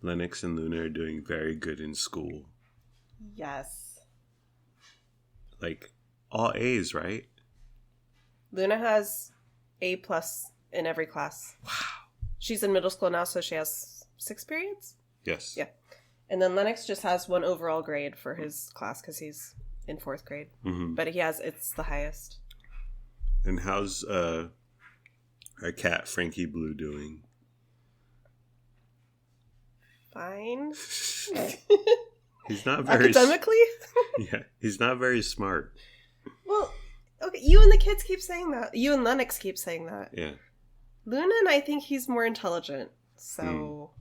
Lennox and Luna are doing very good in school. Yes. Like, all A's, right? Luna has A+ in every class. Wow. She's in middle school now, so she has 6 periods? Yes. Yeah. And then Lennox just has 1 overall grade for his class because he's in 4th grade. Mm-hmm. But it's the highest. And how's our cat, Frankie Blue, doing? Fine. He's not very... Academically? Yeah, he's not very smart. Well, okay, you and the kids keep saying that. You and Lennox keep saying that. Yeah. Luna and I think he's more intelligent, so...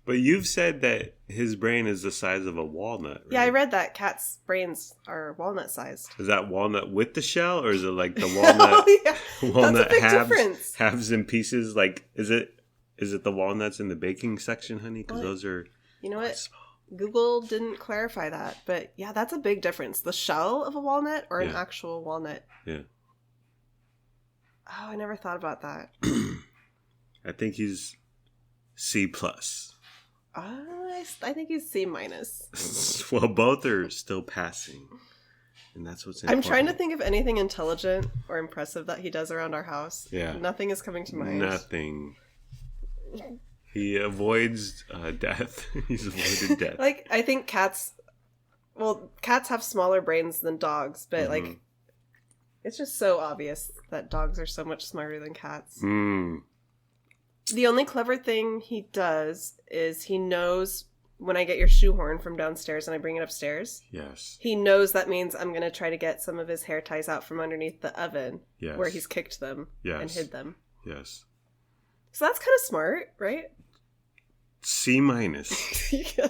But you've said that his brain is the size of a walnut, right? Yeah, I read that cats' brains are walnut-sized. Is that walnut with the shell, or is it like the walnut? Oh, yeah. Walnut That's a big difference. halves and pieces. Like, is it the walnuts in the baking section, honey? Because those are. You know what? Google didn't clarify that, but yeah, that's a big difference. The shell of a walnut or an actual walnut. Yeah. Oh, I never thought about that. I think he's C+. I think he's C-. Well, both are still passing. And that's what's important. I'm trying to think of anything intelligent or impressive that he does around our house. Yeah. Nothing is coming to mind. Nothing. He avoids death. He's avoided death. Like, I think cats have smaller brains than dogs, but like, it's just so obvious that dogs are so much smarter than cats. The only clever thing he does is he knows when I get your shoehorn from downstairs and I bring it upstairs. Yes. He knows that means I'm going to try to get some of his hair ties out from underneath the oven where he's kicked them and hid them. Yes. So that's kind of smart, right? C-. Yeah.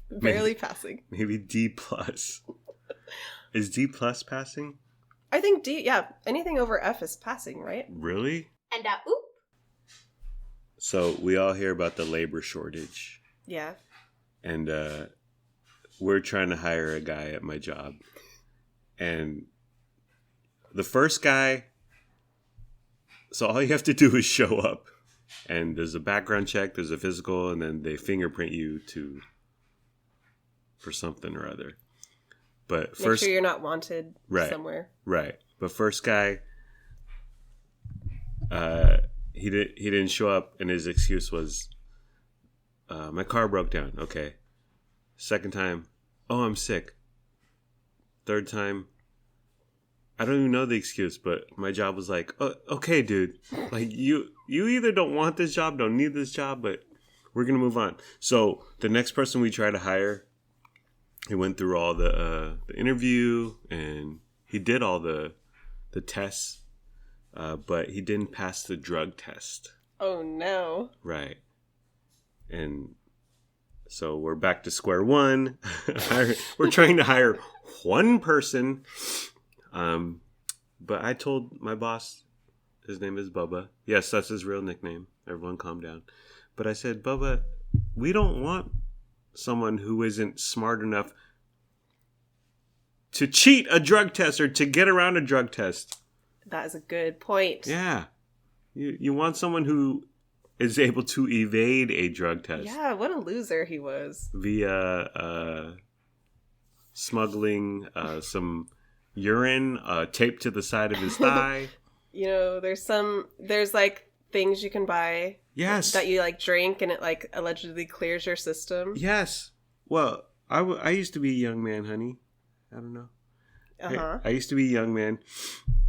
Barely passing. Maybe D+. Is D+ passing? I think D, yeah. Anything over F is passing, right? Really? And oop. So we all hear about the labor shortage. Yeah. And we're trying to hire a guy at my job. And the first guy, so all you have to do is show up. And there's a background check, there's a physical, and then they fingerprint you for something or other. But Make sure you're not wanted somewhere. Right. But first guy, he didn't show up, and his excuse was, my car broke down. Okay. Second time, oh, I'm sick. Third time, I don't even know the excuse, but my job was like, oh, okay, dude. Like, you either don't want this job, don't need this job, but we're going to move on. So the next person we try to hire, he went through all the interview, and he did all the tests, but he didn't pass the drug test. Oh, no. Right. And so we're back to square one. We're trying to hire one person. But I told my boss, his name is Bubba. Yes, that's his real nickname. Everyone calm down. But I said, Bubba, we don't want someone who isn't smart enough to cheat a drug test or to get around a drug test. That is a good point. Yeah. You want someone who is able to evade a drug test. Yeah, what a loser he was. Via smuggling some urine taped to the side of his thigh. You know, there's like things you can buy. Yes. That you like drink and it like allegedly clears your system. Yes. Well, I used to be a young man, honey. I don't know. Uh-huh. I used to be a young man,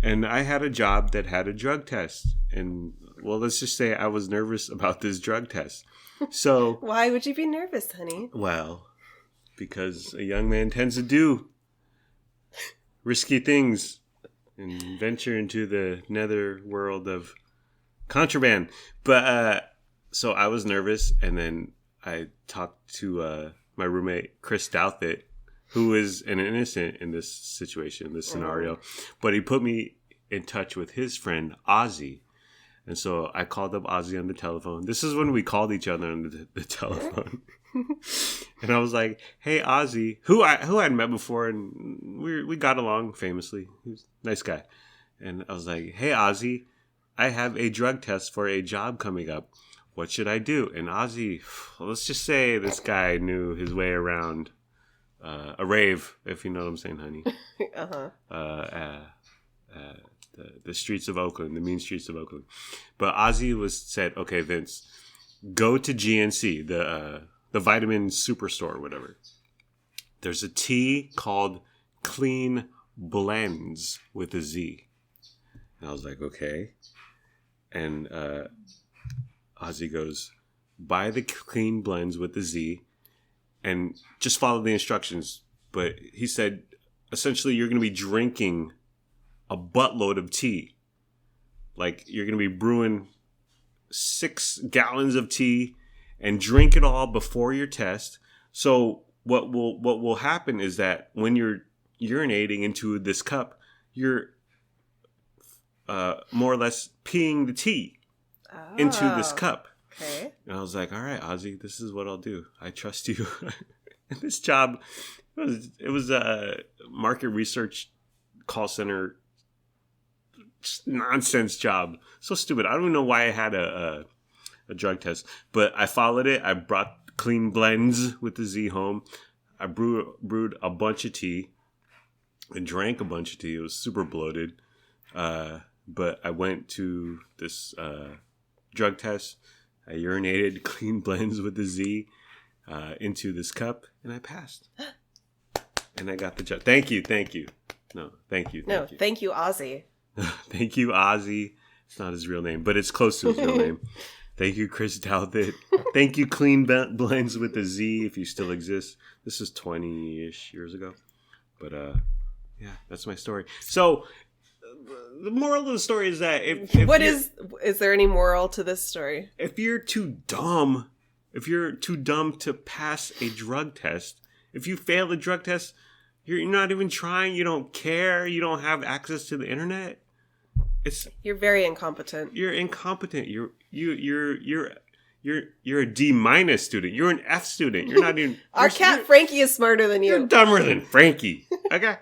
and I had a job that had a drug test. And, well, let's just say I was nervous about this drug test. So why would you be nervous, honey? Well, because a young man tends to do risky things and venture into the nether world of contraband. But so I was nervous, and then I talked to my roommate, Chris Douthit, who is an innocent in this situation, this scenario. But he put me in touch with his friend, Ozzy. And so I called up Ozzy on the telephone. This is when we called each other on the telephone. And I was like, hey, Ozzy, who I'd met before, and we got along famously. He was a nice guy. And I was like, hey, Ozzy, I have a drug test for a job coming up. what should I do? And Ozzy, let's just say this guy knew his way around a rave, if you know what I'm saying, honey. The streets of Oakland, the mean streets of Oakland. But Ozzy said, okay, Vince, go to GNC, the vitamin superstore or whatever. There's a tea called Clean Blends with a Z. And I was like, okay. And Ozzy goes, buy the Clean Blends with the Z and just follow the instructions. But he said, essentially, you're going to be drinking a buttload of tea. Like, you're going to be brewing 6 gallons of tea and drink it all before your test. So what will happen is that when you're urinating into this cup, you're more or less peeing the tea into this cup. Okay. And I was like, all right, Ozzy, this is what I'll do. I trust you. And this job, it was a market research call center nonsense job. So stupid. I don't even know why I had a drug test, but I followed it. I brought Clean Blends with the Z home. I brewed a bunch of tea and drank a bunch of tea. It was super bloated. But I went to this drug test. I urinated Clean Blends with the Z into this cup, and I passed. And I got the job. Thank you. No, thank you. Thank you, Ozzy. Thank you, Ozzy. It's not his real name, but it's close to his real name. Thank you, Chris Talbot. Thank you, Clean Blends with the Z, if you still exist. This is 20-ish years ago. But, yeah, that's my story. So, the moral of the story is that is there any moral to this story? If you're too dumb to pass a drug test, if you fail a drug test, you're not even trying, you don't care, you don't have access to the internet. You're very incompetent. You're incompetent. You're a D- student. You're an F student. You're not even. Our cat Frankie is smarter than you. You're dumber than Frankie. Okay,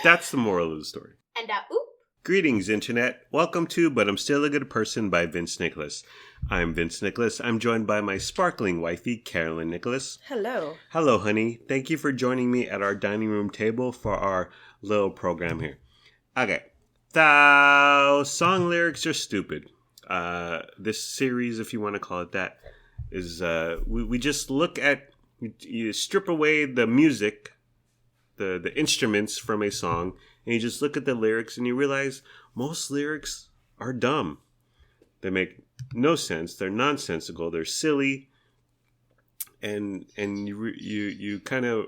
that's the moral of the story. And oop. Greetings, Internet. Welcome to But I'm Still a Good Person by Vince Nicholas. I'm Vince Nicholas. I'm joined by my sparkling wifey, Carolyn Nicholas. Hello. Hello, honey. Thank you for joining me at our dining room table for our little program here. Okay. The song lyrics are stupid. This series, if you want to call it that, is we just look at, you strip away the music, the instruments from a song, and you just look at the lyrics and you realize most lyrics are dumb. They make no sense. They're nonsensical. They're silly. And you kind of,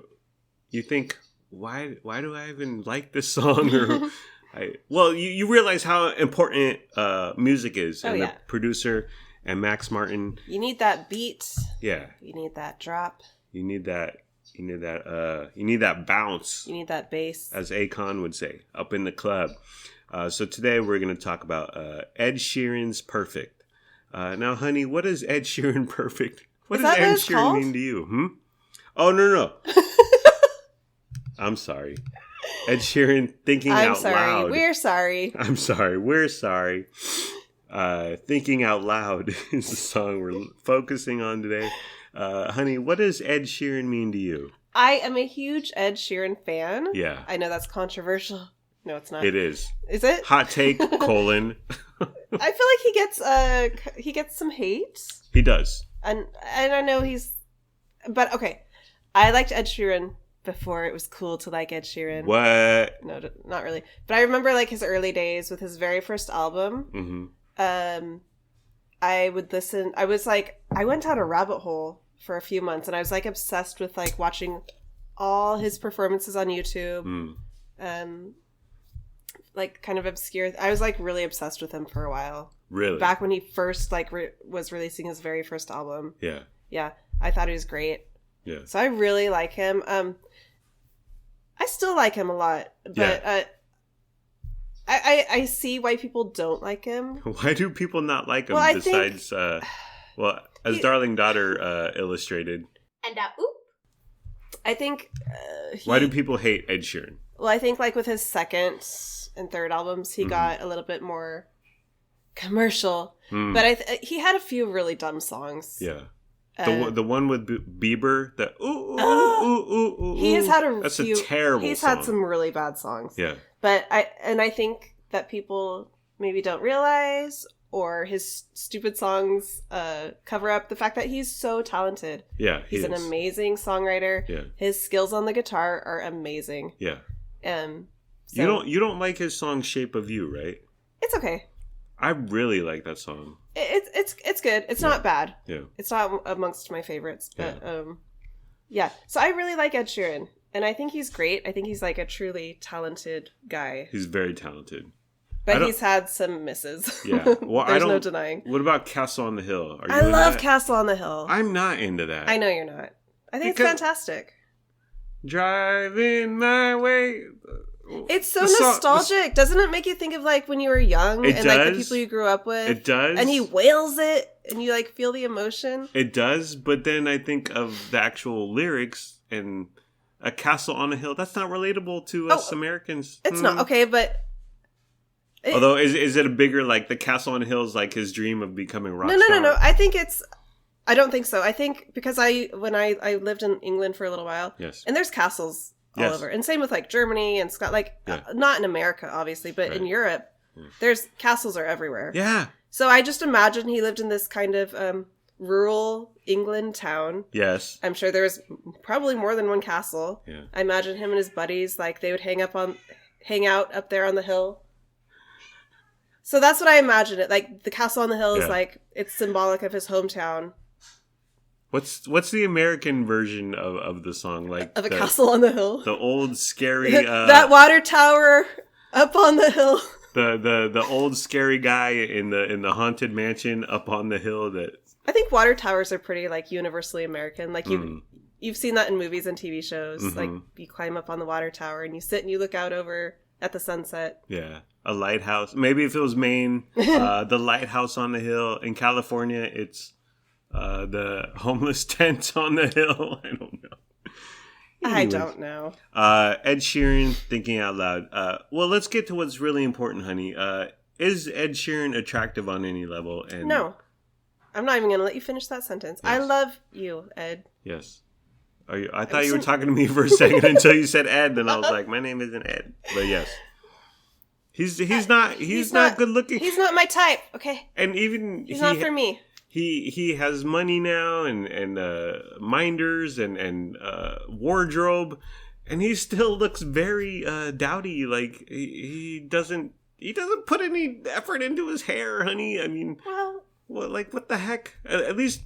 you think, why do I even like this song? Or you realize how important music is, and the producer and Max Martin. You need that beat. Yeah. You need that drop. You need that. You need that bounce. You need that bass, as Akon would say, up in the club. So today we're going to talk about Ed Sheeran's "Perfect." Now, honey, what is Ed Sheeran perfect? What does Ed Sheeran mean to you? Oh no. I'm sorry. Ed Sheeran, Thinking Out Loud. We're sorry. I'm sorry. We're sorry. Thinking Out Loud is the song we're focusing on today. Honey, what does Ed Sheeran mean to you? I am a huge Ed Sheeran fan. Yeah. I know that's controversial. No, it's not. It is. Is it? Hot take, colon. I feel like he gets some hate. He does. And I know but okay. I liked Ed Sheeran before it was cool to like Ed Sheeran. What? No, not really. But I remember like his early days with his very first album. Mm-hmm. I would listen. I went down a rabbit hole for a few months, and I was like obsessed with like watching all his performances on YouTube. Like kind of obscure. I was like really obsessed with him for a while. Really? Back when he first like was releasing his very first album. Yeah. Yeah. I thought he was great. Yeah. So I really like him. I still like him a lot, but I see why people don't like him. Why do people not like him? Well, besides, as Darling Daughter illustrated. And oop. I think. Why do people hate Ed Sheeran? Well, I think like with his second and third albums, he got a little bit more commercial. But he had a few really dumb songs. Yeah. The one with Bieber, that ooh, ooh, ooh, ooh, he has had a terrible he's song. had some really bad songs. Yeah. But I think that people maybe don't realize, or his stupid songs cover up the fact that he's so talented. Yeah, he's an amazing songwriter. Yeah. His skills on the guitar are amazing. Yeah. So, you don't like his song "Shape of You," right? It's okay. I really like that song. It's good. It's not bad. Yeah. It's not amongst my favorites, but yeah. So I really like Ed Sheeran, and I think he's great. I think he's like a truly talented guy. He's very talented. But he's had some misses. Yeah. Well, There's no denying. What about Castle on the Hill? I love Castle on the Hill. I'm not into that. I know you're not. I think it's fantastic. Driving my way. It's so nostalgic. Doesn't it make you think of like when you were young and like the people you grew up with? It does. And he wails it and you like feel the emotion. It does, but then I think of the actual lyrics and a castle on a hill. That's not relatable to us Americans. It's not. Okay, but... Although, is it a bigger, like, the castle on a hill is like his dream of becoming rock star? No. I don't think so. I think because when I lived in England for a little while. Yes. And there's castles all over. And same with like Germany and Scotland. Not in America, obviously, but in Europe, there's castles are everywhere. Yeah. So I just imagine he lived in this kind of rural England town. Yes. I'm sure there was probably more than one castle. Yeah. I imagine him and his buddies, like they would hang out up there on the hill. So that's what I imagine it. Like the castle on the hill is like, it's symbolic of his hometown. What's the American version of the song? Like of a castle on the hill? The old scary that water tower up on the hill. The old scary guy in the haunted mansion up on the hill that I think water towers are pretty like universally American. Like you've seen that in movies and TV shows. Mm-hmm. Like you climb up on the water tower and you sit and you look out over at the sunset. Yeah. A lighthouse. Maybe if it was Maine, the lighthouse on the hill. In California, it's the homeless tent on the hill. I don't know. Anyways, I don't know. Ed Sheeran, thinking out loud. Well, let's get to what's really important, honey. Is Ed Sheeran attractive on any level? And no. I'm not even going to let you finish that sentence. Yes. I love you, Ed. Yes. I thought you were talking to me for a second until you said Ed, and I was like, my name isn't Ed. But yes. He's not good looking. He's not my type, okay? And even he's not for me. He has money now and minders and wardrobe, and he still looks very dowdy. Like he doesn't put any effort into his hair, honey. I mean, what the heck? At least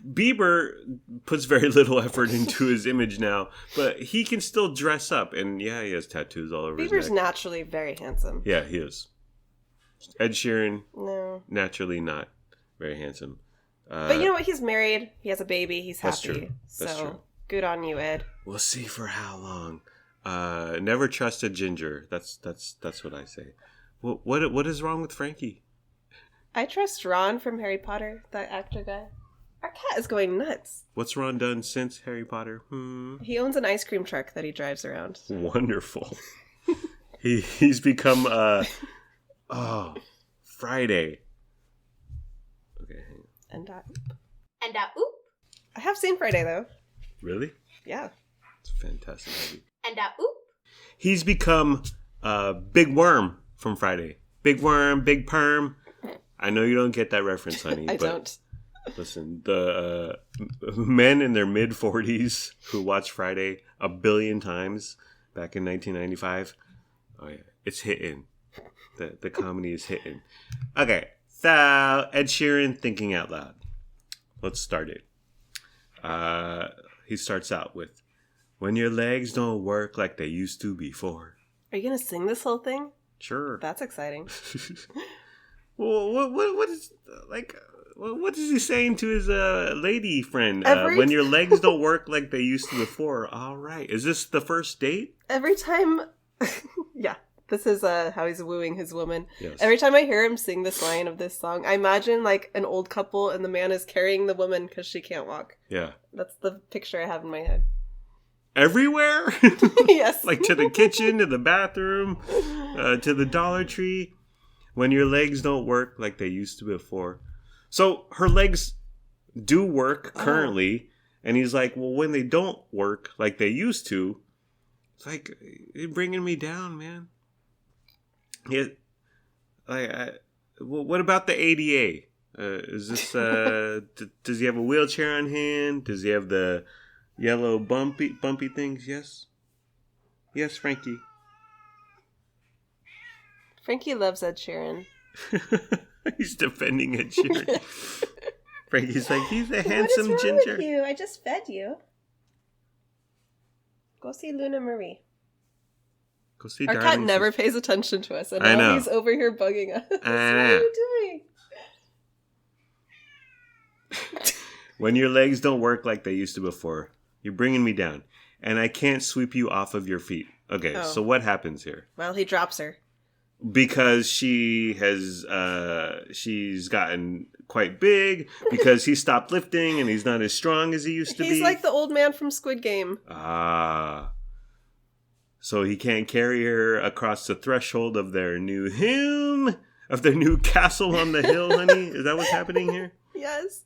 Bieber puts very little effort into his image now, but he can still dress up, and he has tattoos all over his neck. Bieber's naturally very handsome. Yeah, he is. Ed Sheeran, no, naturally not very handsome. But you know what? He's married. He has a baby. He's happy. That's true. That's true. Good on you, Ed. We'll see for how long. Never trust a ginger. That's what I say. What is wrong with Frankie? I trust Ron from Harry Potter, that actor guy. Our cat is going nuts. What's Ron done since Harry Potter? He owns an ice cream truck that he drives around. Wonderful. He's become Friday. Okay. And oop. I have seen Friday though. Really? Yeah. It's a fantastic movie. And oop. He's become Big Worm from Friday. Big Worm, Big Perm. I know you don't get that reference, honey. I don't. Listen, the men in their mid-40s who watched Friday a billion times back in 1995, oh yeah, it's hitting. The comedy is hitting. Okay, so Ed Sheeran, thinking out loud. Let's start it. He starts out with, "When your legs don't work like they used to before." Are you going to sing this whole thing? Sure. That's exciting. Well, what is, like... What is he saying to his lady friend? When your legs don't work like they used to before. All right. Is this the first date? Every time... yeah. This is how he's wooing his woman. Yes. Every time I hear him sing this line of this song, I imagine like an old couple and the man is carrying the woman because she can't walk. Yeah. That's the picture I have in my head. Everywhere? Yes. Like to the kitchen, to the bathroom, to the Dollar Tree. When your legs don't work like they used to before. So her legs do work currently. And he's like, well, when they don't work like they used to, it's like, you're bringing me down, man. Yeah. Well, what about the ADA? Is this, does he have a wheelchair on hand? Does he have the yellow bumpy things? Yes. Yes, Frankie. Frankie loves Ed Sheeran. He's defending Ed Sheeran. Frankie's like, he's a handsome what is wrong ginger. With you? I just fed you. Go see Luna Marie. Go see Our cat never pays attention to us, and now he's over here bugging us. What are you doing? When your legs don't work like they used to before, you're bringing me down, and I can't sweep you off of your feet. Okay, so what happens here? Well, he drops her. Because she has, she's gotten quite big, because he stopped lifting, and he's not as strong as he used to be. He's like the old man from Squid Game. So he can't carry her across the threshold of their new home, of their new castle on the hill, honey? Is that what's happening here? Yes.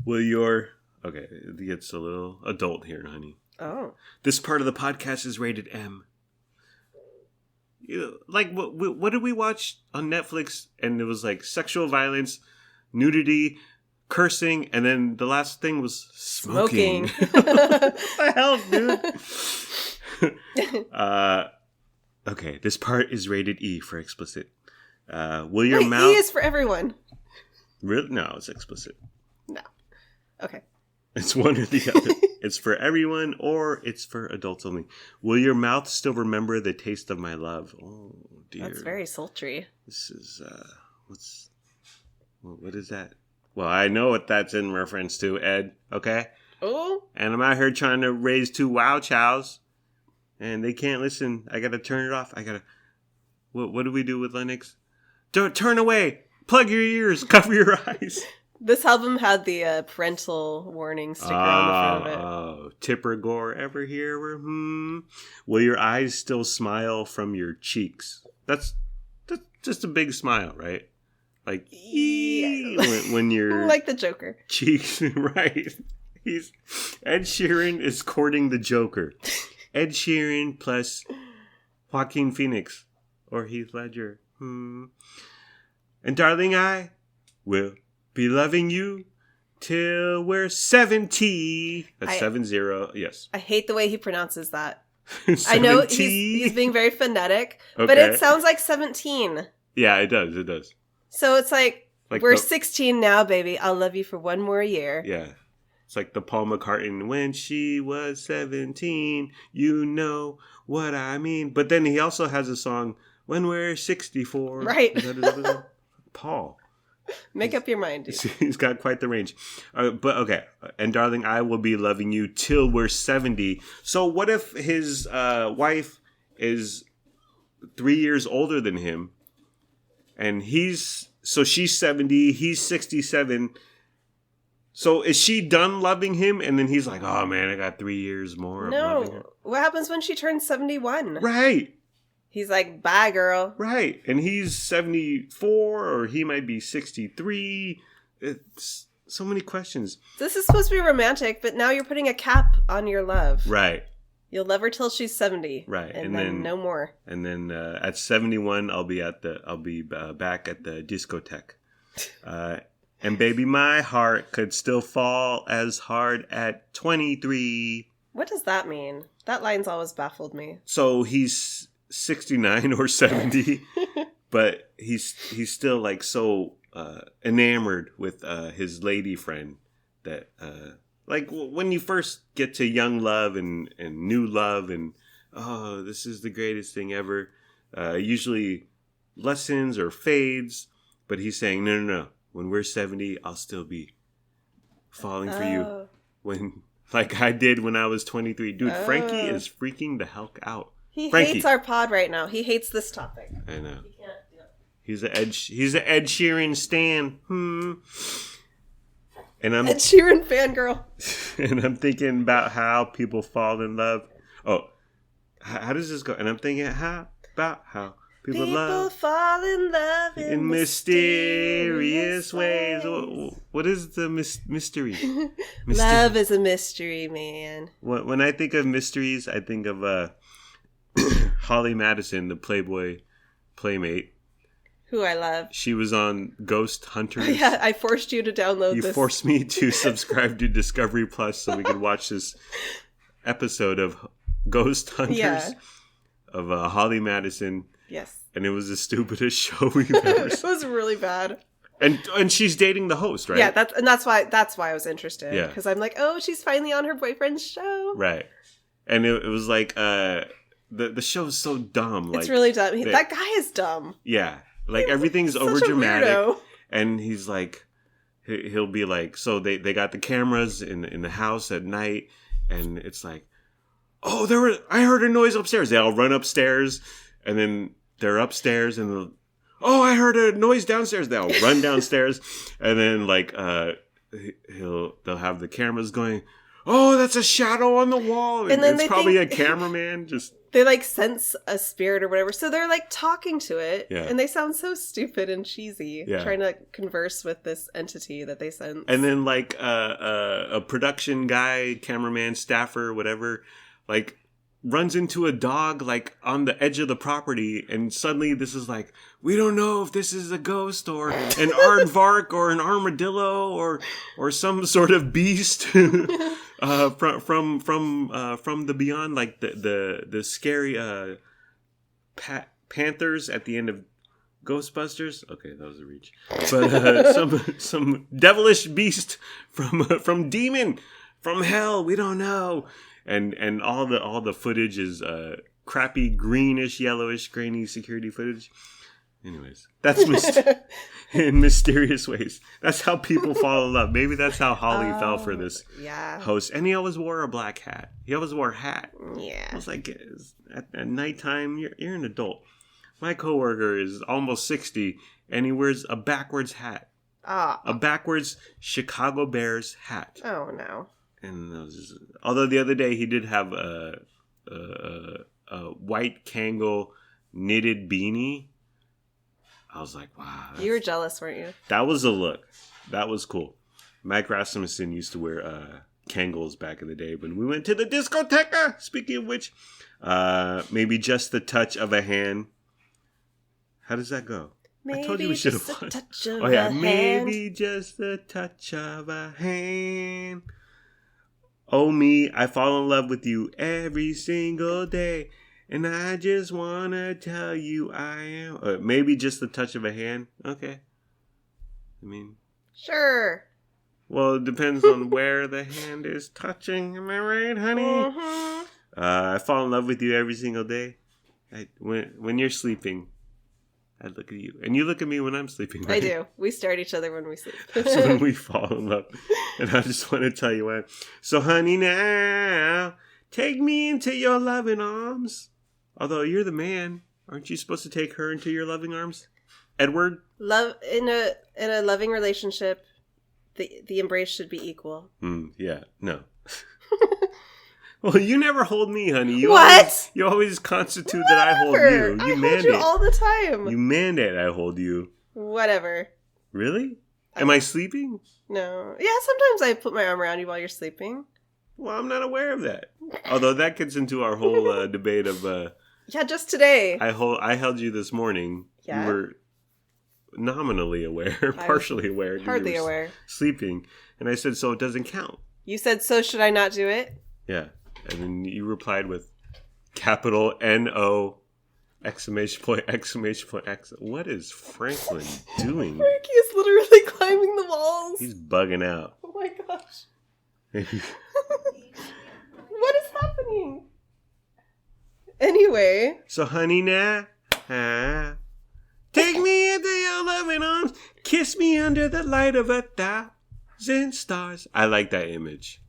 Okay, it gets a little adult here, honey. Oh. This part of the podcast is rated M. Like, what did we watch on Netflix? And it was like sexual violence, nudity, cursing, and then the last thing was smoking. What the hell, dude? Okay, this part is rated E for explicit. Will your mouth... E is for everyone. Really? No, it's explicit. No. Okay. It's one or the other. It's for everyone, or it's for adults only. Will your mouth still remember the taste of my love? Oh, dear. That's very sultry. This is, what is that? Well, I know what that's in reference to, Ed, okay? Oh? And I'm out here trying to raise two wow chows, and they can't listen. I gotta turn it off. What do we do with Lennox? Don't turn away! Plug your ears! Cover your eyes! This album had the parental warning sticker on the front of it. Oh, Tipper Gore ever here? Will your eyes still smile from your cheeks? That's just a big smile, right? Like, when you're... like the Joker. Cheeks, right. Ed Sheeran is courting the Joker. Ed Sheeran plus Joaquin Phoenix or Heath Ledger. And darling, I will be loving you till we're 70. That's 70. Yes. I hate the way he pronounces that. I know he's being very phonetic, but it sounds like 17. Yeah, it does. It does. So it's like we're 16 now, baby. I'll love you for one more year. Yeah. It's like the Paul McCartney, when she was 17, you know what I mean. But then he also has a song, when we're 64. Right. Paul. Make up your mind, dude. He's got quite the range. But okay. And darling, I will be loving you till we're 70. So what if his wife is 3 years older than him? And she's 70, he's 67. So is she done loving him? And then he's like, oh man, I got 3 years more of loving her. What happens when she turns 71? Right. He's like, bye, girl. Right. And he's 74, or he might be 63. It's so many questions. This is supposed to be romantic, but now you're putting a cap on your love. Right. You'll love her till she's 70. Right. And then no more. And then at 71, I'll be back at the discotheque. And baby, my heart could still fall as hard at 23. What does that mean? That line's always baffled me. So he's 69 or 70, but he's still like so enamored with his lady friend that like when you first get to young love and new love and oh, this is the greatest thing ever, usually lessens or fades, but he's saying no, when we're 70 I'll still be falling for you when like I did when I was 23. Dude, Frankie is freaking the hell out. He Frankie hates our pod right now. He hates this topic. I know. He can't do it. He's an Ed Sheeran stan. And I'm Ed Sheeran fangirl. And I'm thinking about how people fall in love. Oh, how does this go? And I'm thinking how People fall in love in mysterious ways. What is the mystery? Love is a mystery, man. When I think of mysteries, I think of Holly Madison, the Playboy playmate. Who I love. She was on Ghost Hunters. Yeah, I forced you to download this. You forced me to subscribe to Discovery Plus so we could watch this episode of Ghost Hunters of Holly Madison. Yes. And it was the stupidest show we've ever seen. It was really bad. And she's dating the host, right? Yeah, that's why I was interested. Yeah. Because I'm like, oh, she's finally on her boyfriend's show. Right. And it was like the show's so dumb. It's really dumb. That guy is dumb. Yeah. Like everything's over dramatic. And he's like he'll be like, so they got the cameras in the house at night, and it's like, oh, I heard a noise upstairs. They all run upstairs, and then they're upstairs, and I heard a noise downstairs. They all run downstairs, and then like they'll have the cameras going, oh, that's a shadow on the wall, and then it's probably a cameraman. Just they like sense a spirit or whatever, so they're like talking to it, and they sound so stupid and cheesy, trying to converse with this entity that they sense. And then like a production guy, cameraman, staffer, whatever, like runs into a dog like on the edge of the property, and suddenly this is like, we don't know if this is a ghost or an aardvark or an armadillo or some sort of beast from the beyond, like the scary panthers at the end of Ghostbusters. Okay, that was a reach, but some devilish beast from demon from hell. We don't know. And all the footage is crappy greenish, yellowish, grainy security footage. Anyways, that's in mysterious ways. That's how people fall in love. Maybe that's how Holly fell for this host. And he always wore a black hat. He always wore a hat. Yeah. I was like, at nighttime, you're an adult. My coworker is almost 60, and he wears a backwards hat. A backwards Chicago Bears hat. Oh, no. And although the other day he did have a white Kangol knitted beanie, I was like, wow. You were jealous, weren't you? That was a look. That was cool. Mike Rasmussen used to wear Kangols back in the day when we went to the discoteca. Speaking of which, maybe just the touch of a hand. How does that go? Maybe I told you we should have won. Oh yeah, maybe just the touch of a hand. Oh me, I fall in love with you every single day, and I just want to tell you I am... maybe just the touch of a hand. Okay. I mean... Sure. Well, it depends on where the hand is touching. Am I right, honey? Mm-hmm. I fall in love with you every single day. When you're sleeping, I look at you. And you look at me when I'm sleeping, right? I do. We stare at each other when we sleep. That's when we fall in love. And I just want to tell you why. So, honey, now, take me into your loving arms. Although you're the man, aren't you supposed to take her into your loving arms? Edward? Love in a loving relationship, the embrace should be equal. Yeah, no. Well, you never hold me, honey. You always constitute that I hold you. I hold you all the time. You mandate I hold you. Whatever. Really? Am I sleeping? No. Yeah, sometimes I put my arm around you while you're sleeping. Well, I'm not aware of that. Although that gets into our whole debate of... yeah, just today. I held you this morning. Yeah. You were nominally aware, partially aware. Hardly aware. Sleeping. And I said, so it doesn't count. You said, so should I not do it? Yeah. And then you replied with capital N-O, exclamation point, exclamation point, what is Franklin doing? Frankie is literally climbing the walls. He's bugging out. Oh my gosh. What is happening? Anyway. So, honey, now, take me into your loving arms, kiss me under the light of 1,000 stars. I like that image.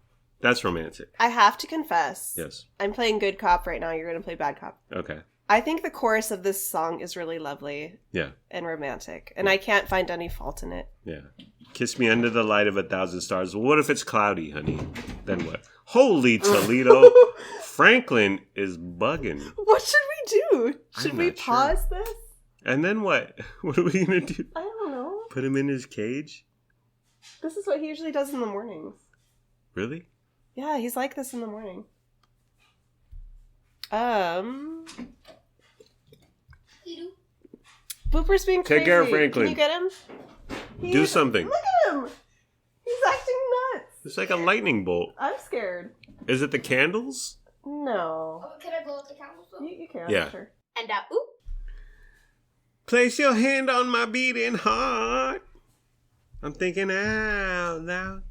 That's romantic. I have to confess. Yes. I'm playing good cop right now. You're going to play bad cop. Okay. I think the chorus of this song is really lovely. Yeah. And romantic. And I can't find any fault in it. Yeah. Kiss me under the light of 1,000 stars. Well, what if it's cloudy, honey? Then what? Holy Toledo. Franklin is bugging. What should we do? Should we pause this? And then what? What are we going to do? I don't know. Put him in his cage? This is what he usually does in the mornings. Really? Yeah, he's like this in the morning. Booper's being crazy. Take care of Franklin. Can you get him? Do something. Look at him. He's acting nuts. It's like a lightning bolt. I'm scared. Is it the candles? No. Oh, can I blow up the candles though? You can. Yeah. Sure. And oop. Place your hand on my beating heart. I'm thinking out loud.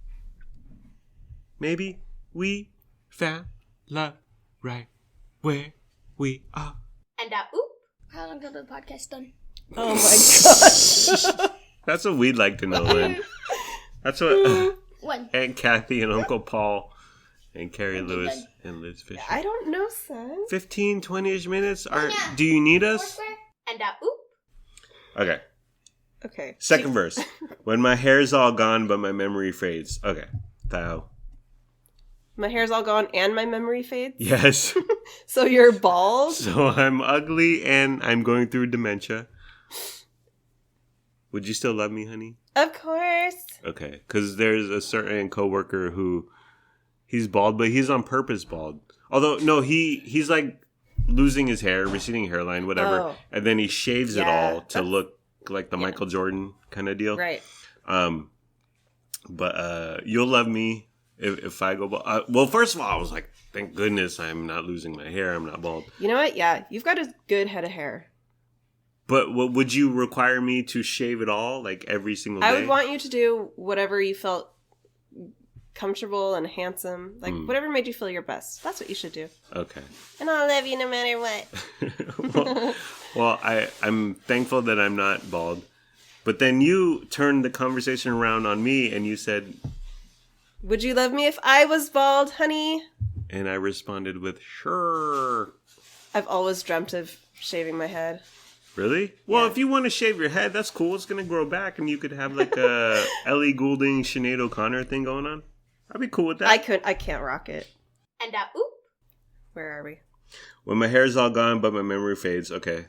Maybe we found love right where we are. And oop. How long till the podcast done? Oh my gosh. That's what we'd like to know, Lynn. That's what When? Aunt Kathy and Uncle Paul and Carrie Lewis and Liz Fisher. I don't know, son. 15, 20-ish minutes? Do you need us? And oop. Okay. Okay. Second verse. When my hair's all gone, but my memory fades. Okay. Thou. My hair's all gone and my memory fades? Yes. So you're bald? So I'm ugly and I'm going through dementia. Would you still love me, honey? Of course. Okay. Because there's a certain coworker who he's bald, but he's on purpose bald. Although, no, he's like losing his hair, receding hairline, whatever. Oh. And then he shaves it Yeah, all to look like the Michael Jordan kind of deal. Right. But you'll love me if I go bald. Well, first of all, I was like, thank goodness I'm not losing my hair. I'm not bald. You know what? Yeah, you've got a good head of hair. But would you require me to shave it all, like every single day? I would want you to do whatever you felt comfortable and handsome. Like, whatever made you feel your best. That's what you should do. Okay. And I'll love you no matter what. well, I'm thankful that I'm not bald. But then you turned the conversation around on me and you said... Would you love me if I was bald, honey? And I responded with, sure. I've always dreamt of shaving my head. Really? Well, Yeah. if you want to shave your head, that's cool. It's going to grow back and you could have like a Ellie Goulding, Sinead O'Connor thing going on. I'd be cool with that. I can't rock it. And oop. Where are we? When my hair's all gone, but my memory fades. Okay.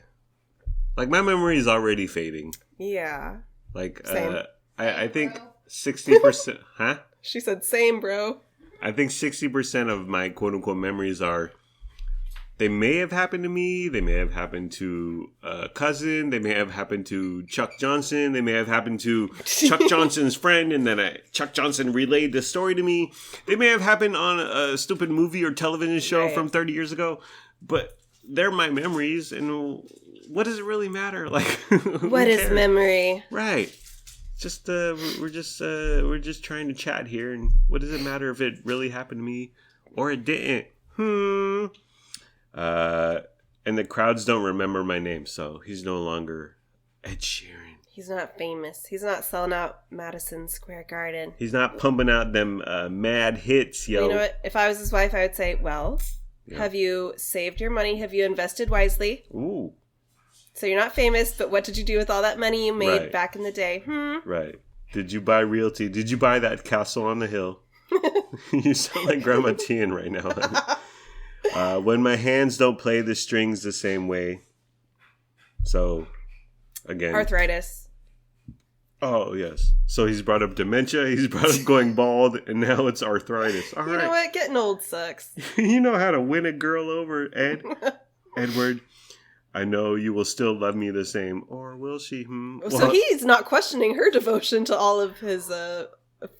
Like, my memory is already fading. Yeah. Like, Same. I think 60%... Huh? She said, same, bro. I think 60% of my quote-unquote memories are... They may have happened to me. They may have happened to a cousin. They may have happened to Chuck Johnson. They may have happened to Chuck Johnson's friend, and then Chuck Johnson relayed the story to me. They may have happened on a stupid movie or television show from 30 years ago. But they're my memories, and what does it really matter? Like, What is memory? Right. Just we're just trying to chat here, and what does it matter if it really happened to me or it didn't? And the crowds don't remember my name, so he's no longer Ed Sheeran. He's not famous. He's not selling out Madison Square Garden. He's not pumping out them mad hits, yo. You know what? If I was his wife, I would say, well, have you saved your money? Have you invested wisely? Ooh. So you're not famous, but what did you do with all that money you made Right. back in the day? Right. Did you buy realty? Did you buy that castle on the hill? You sound like Grandma Tian right now, honey. When my hands don't play the strings the same way. So, again. Arthritis. Oh, yes. So he's brought up dementia, he's brought up going bald, and now it's arthritis. All right. You know what? Getting old sucks. You know how to win a girl over, Ed? Edward, I know you will still love me the same. Or will she? So he's not questioning her devotion to all of his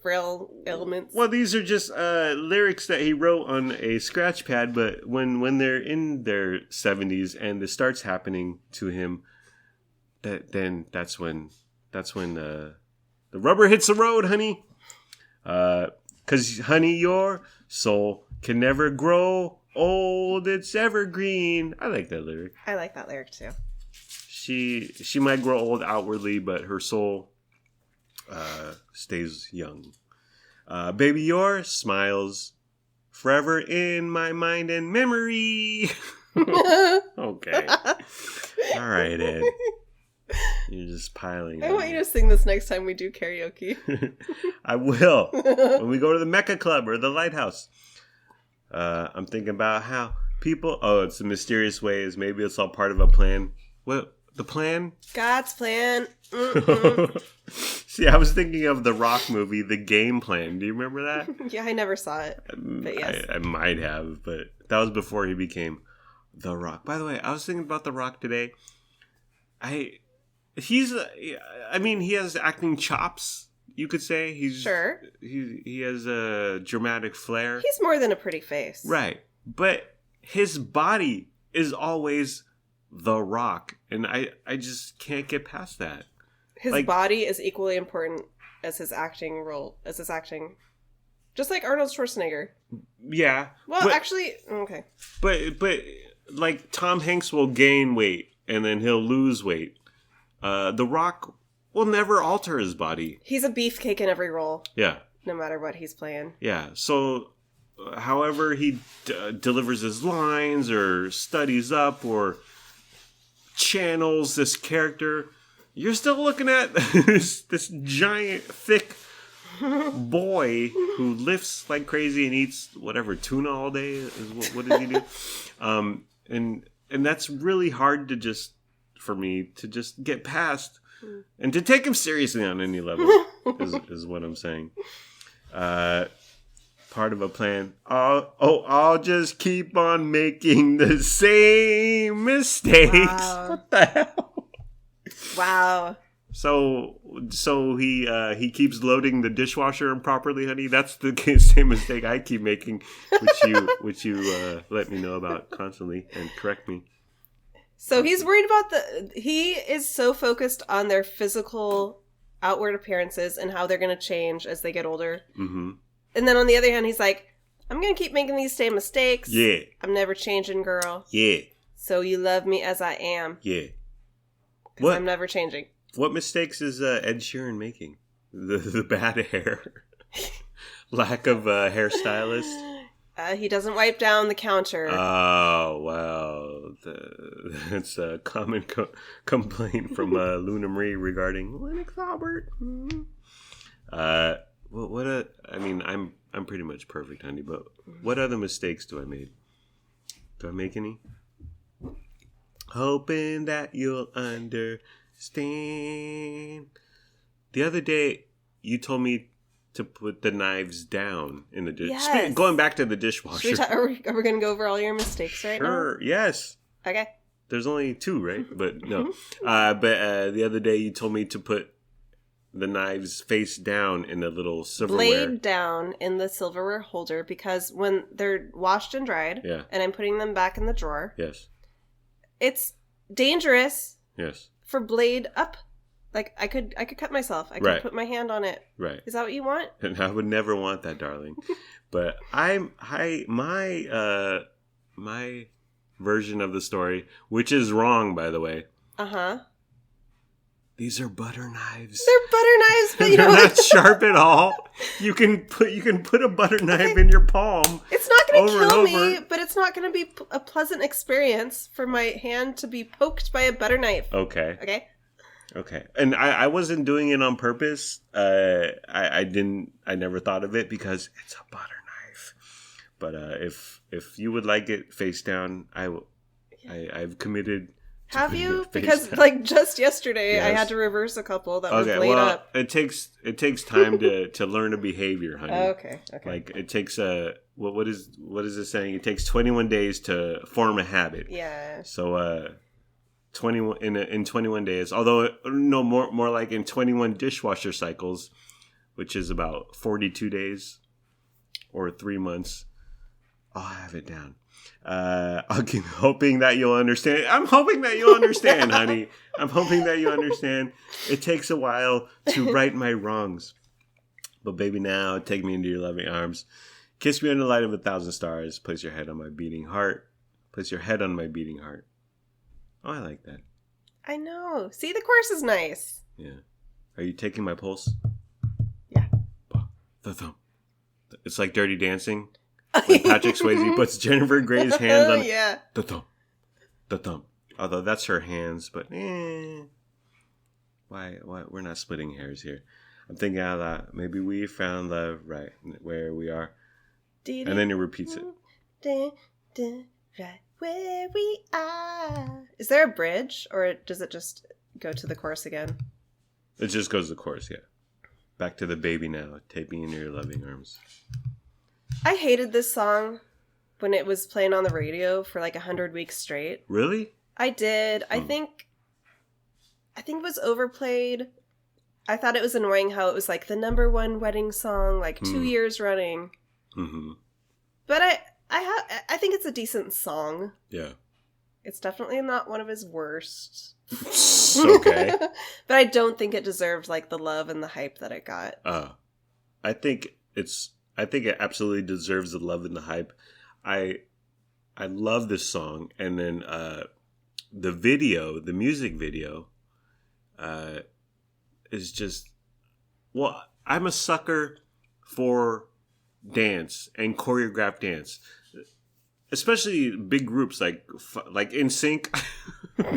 frail elements. Well, these are just lyrics that he wrote on a scratch pad, but when they're in their 70s and this starts happening to him, that's when the rubber hits the road, honey. 'Cause, honey, your soul can never grow old. It's evergreen. I like that lyric. I like that lyric too. She might grow old outwardly, but her soul stays young. Baby, your smiles forever in my mind and memory. Okay. All right, Ed. You're just piling I on want me. you to sing this next time we do karaoke. I will. When we go to the Mecca Club or the Lighthouse. I'm thinking about how people... Oh, it's the mysterious ways. Maybe it's all part of a plan. Well, The plan? God's plan. See, I was thinking of the Rock movie, The Game Plan. Do you remember that? Yeah, I never saw it. But yes. I might have, but that was before he became The Rock. By the way, I was thinking about The Rock today. He has acting chops, you could say. Sure. He has a dramatic flair. He's more than a pretty face. Right. But his body is always The Rock. And I just can't get past that. His body is equally important as his acting. Just like Arnold Schwarzenegger. Yeah. Well, actually, okay. But like Tom Hanks will gain weight and then he'll lose weight. The Rock will never alter his body. He's a beefcake in every role. Yeah. No matter what he's playing. Yeah. So however he delivers his lines or studies up or channels this character, you're still looking at this giant, thick boy who lifts like crazy and eats whatever, tuna all day. What does he do? And that's really hard for me to just get past and to take him seriously on any level is what I'm saying. Part of a plan. I'll just keep on making the same mistakes. Wow. What the hell? Wow. So he keeps loading the dishwasher improperly, honey. That's the same mistake I keep making, which you let me know about constantly and correct me. So he's worried about he is so focused on their physical outward appearances and how they're going to change as they get older. Mm-hmm. And then on the other hand, he's like, I'm going to keep making these same mistakes. Yeah. I'm never changing, girl. Yeah. So you love me as I am. Yeah. Because I'm never changing. What mistakes is Ed Sheeran making? The bad hair? Lack of hairstylist? He doesn't wipe down the counter. Oh, wow. That's a common complaint from Luna Marie regarding Lennox Albert. Mm-hmm. I'm pretty much perfect, honey, but what other mistakes do I make? Do I make any? Hoping that you'll understand. The other day, you told me to put the knives down in the dish. Yes. Going back to the dishwasher. Are we going to go over all your mistakes right now? Sure, yes. Okay. There's only 2, right? But no. But the other day, you told me to put the knives face down in the little silverware. Blade down in the silverware holder because when they're washed and dried, and I'm putting them back in the drawer, yes, it's dangerous. Yes. For blade up. Like I could cut myself. I could put my hand on it. Right. Is that what you want? And I would never want that, darling. But my version of the story, which is wrong, by the way. Uh-huh. These are butter knives. They're butter knives, but they're not sharp at all. You can put a butter knife in your palm. It's not going to kill me, but it's not going to be a pleasant experience for my hand to be poked by a butter knife. Okay. And I wasn't doing it on purpose. I never thought of it because it's a butter knife. But if you would like it face down, I've committed. Have you? Because like just yesterday, yes. I had to reverse a couple that were blade up. It takes time to learn a behavior, honey. Okay. Like it takes what is it saying? It takes 21 days to form a habit. Yeah. So 21 in 21 days. Although no more like in 21 dishwasher cycles, which is about 42 days or 3 months. I'll have it down. I'll keep hoping that you'll understand. I'm hoping that you'll understand, honey. I'm hoping that you understand. It takes a while to right my wrongs. But baby, now take me into your loving arms. Kiss me under the light of 1,000 stars. Place your head on my beating heart. Place your head on my beating heart. Oh, I like that. I know. See, the chorus is nice. Yeah. Are you taking my pulse? Yeah. The thump. It's like Dirty Dancing. When Patrick Swayze puts Jennifer Grey's hands on the thump. Although that's her hands, but why we're not splitting hairs here. I'm thinking out loud. Maybe we found love right where we are. And then it repeats it. Right where we are. Is there a bridge, or does it just go to the chorus again? It just goes to the chorus, yeah. Back to the baby now, take me into your loving arms. I hated this song when it was playing on the radio for like 100 weeks straight. Really? I did. I think it was overplayed. I thought it was annoying how it was like the number one wedding song, like 2 years running. Mm-hmm. But I think it's a decent song. Yeah. It's definitely not one of his worst. Okay. But I don't think it deserved like the love and the hype that it got. I think it absolutely deserves the love and the hype. I love this song, and then the music video, is just, well, I'm a sucker for dance and choreographed dance, especially big groups like NSYNC.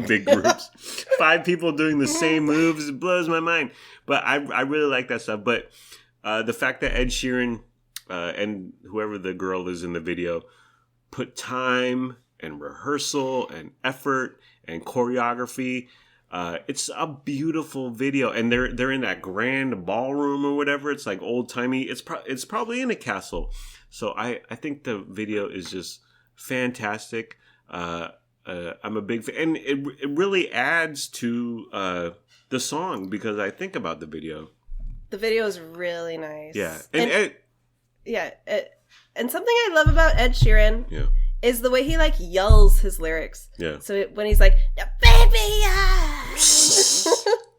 Big groups, 5 people doing the same moves, it blows my mind. But I really like that stuff. But the fact that Ed Sheeran and whoever the girl is in the video put time and rehearsal and effort and choreography. It's a beautiful video, and they're in that grand ballroom or whatever. It's like old timey. It's probably in a castle. So I think the video is just fantastic. I'm a big fan, and it really adds to the song because I think about the video. The video is really nice. Yeah, and something I love about Ed Sheeran is the way he like yells his lyrics. Yeah. So when he's like, "Baby,"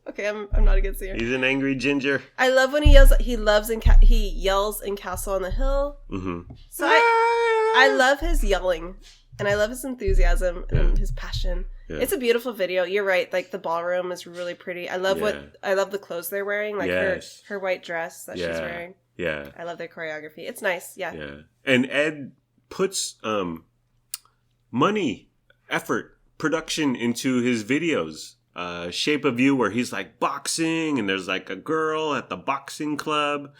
okay, I'm not a good singer. He's an angry ginger. I love when he yells. He yells in Castle on the Hill. Mm-hmm. So I love his yelling. And I love his enthusiasm and his passion. Yeah. It's a beautiful video. You're right. Like the ballroom is really pretty. I love the clothes they're wearing. Like her white dress that she's wearing. Yeah. I love their choreography. It's nice. Yeah. Yeah. And Ed puts money, effort, production into his videos. Shape of You, where he's like boxing and there's like a girl at the boxing club.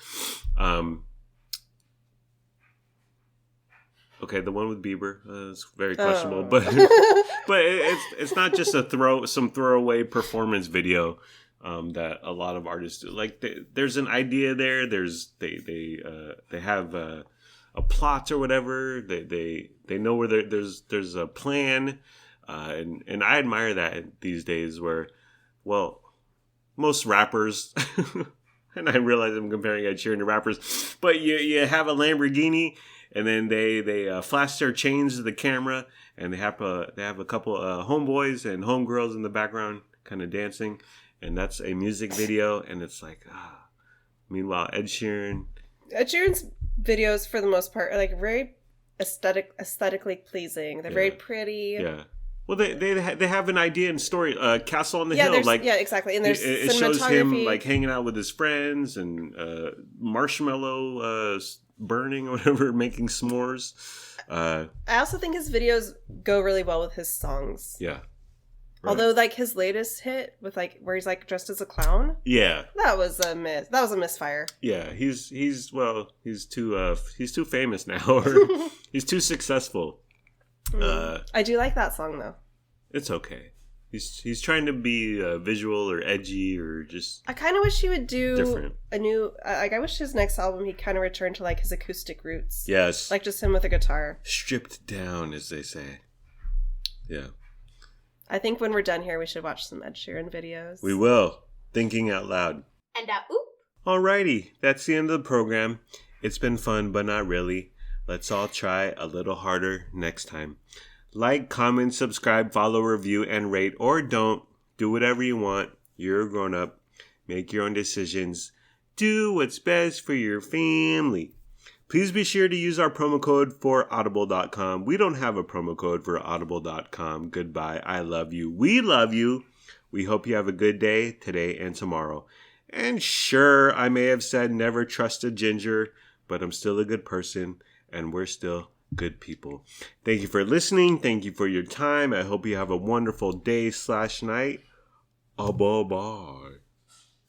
Okay, the one with Bieber is very questionable, but it's not just some throwaway performance video that a lot of artists do. Like there's an idea there. They have a plot or whatever. They know where there's a plan, and I admire that these days. Where, well, most rappers. And I realize I'm comparing Ed Sheeran to rappers, but you have a Lamborghini. And then they flash their chains to the camera, and they have a couple homeboys and homegirls in the background, kind of dancing, and that's a music video. And it's like, Meanwhile, Ed Sheeran's videos, for the most part, are like very aesthetically pleasing. They're very pretty. Yeah. Well, they have an idea and story. Castle on the Hill, exactly. And there's it shows him like hanging out with his friends and marshmallow burning or whatever, making s'mores. I also think his videos go really well with his songs. Yeah. Right. Although, like, his latest hit with like where he's like dressed as a clown. Yeah. That was a misfire. Yeah, he's too famous now, or he's too successful. I do like that song though. It's okay. He's trying to be visual or edgy or just. I kind of wish he would do different. A new. I wish his next album he kind of returned to like his acoustic roots. Yes. Like just him with a guitar. Stripped down, as they say. Yeah. I think when we're done here, we should watch some Ed Sheeran videos. We will. Thinking out loud. And oop. Alrighty, that's the end of the program. It's been fun, but not really. Let's all try a little harder next time. Like, comment, subscribe, follow, review, and rate, or don't. Do whatever you want. You're a grown-up. Make your own decisions. Do what's best for your family. Please be sure to use our promo code for audible.com. We don't have a promo code for audible.com. Goodbye. I love you. We love you. We hope you have a good day today and tomorrow. And sure, I may have said never trust a ginger, but I'm still a good person, and we're still good people. Thank you for listening. Thank you for your time. I hope you have a wonderful day/night. Bye-bye.